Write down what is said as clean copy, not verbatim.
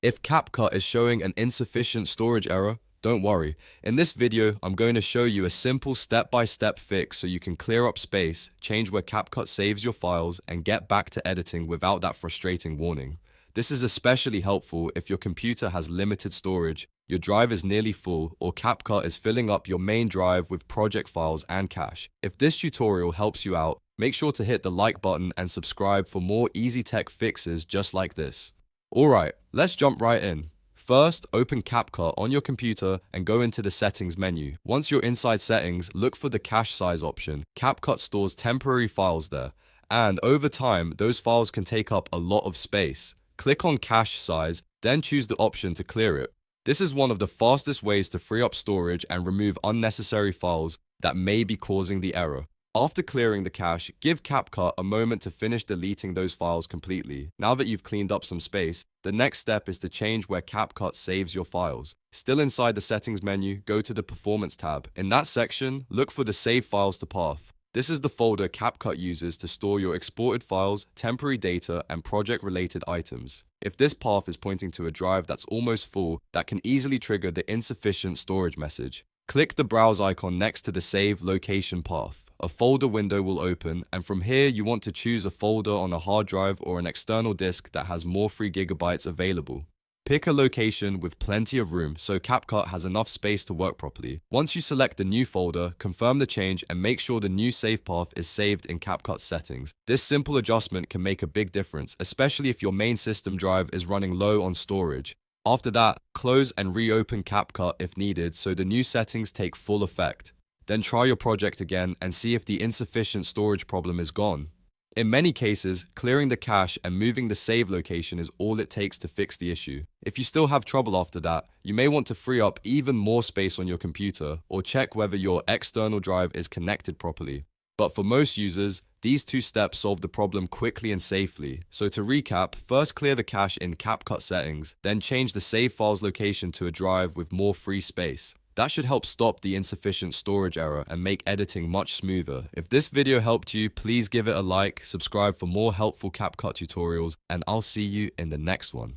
If CapCut is showing an insufficient storage error, don't worry. In this video, I'm going to show you a simple step-by-step fix so you can clear up space, change where CapCut saves your files, and get back to editing without that frustrating warning. This is especially helpful if your computer has limited storage, your drive is nearly full, or CapCut is filling up your main drive with project files and cache. If this tutorial helps you out, make sure to hit the like button and subscribe for more easy tech fixes just like this. Alright, let's jump right in. First, open CapCut on your computer and go into the settings menu. Once you're inside settings, look for the cache size option. CapCut stores temporary files there, and over time, those files can take up a lot of space. Click on cache size, then choose the option to clear it. This is one of the fastest ways to free up storage and remove unnecessary files that may be causing the error. After clearing the cache, give CapCut a moment to finish deleting those files completely. Now that you've cleaned up some space, the next step is to change where CapCut saves your files. Still inside the settings menu, go to the Performance tab. In that section, look for the Save Files to path. This is the folder CapCut uses to store your exported files, temporary data, and project-related items. If this path is pointing to a drive that's almost full, that can easily trigger the insufficient storage message. Click the browse icon next to the Save Location path. A folder window will open, and from here you want to choose a folder on a hard drive or an external disk that has more 3 GB available. Pick a location with plenty of room so CapCut has enough space to work properly. Once you select the new folder, confirm the change and make sure the new save path is saved in CapCut settings. This simple adjustment can make a big difference, especially if your main system drive is running low on storage. After that, close and reopen CapCut if needed so the new settings take full effect. Then try your project again and see if the insufficient storage problem is gone. In many cases, clearing the cache and moving the save location is all it takes to fix the issue. If you still have trouble after that, you may want to free up even more space on your computer or check whether your external drive is connected properly. But for most users, these 2 steps solve the problem quickly and safely. So to recap, first clear the cache in CapCut settings, then change the save files location to a drive with more free space. That should help stop the insufficient storage error and make editing much smoother. If this video helped you, please give it a like, subscribe for more helpful CapCut tutorials, and I'll see you in the next one.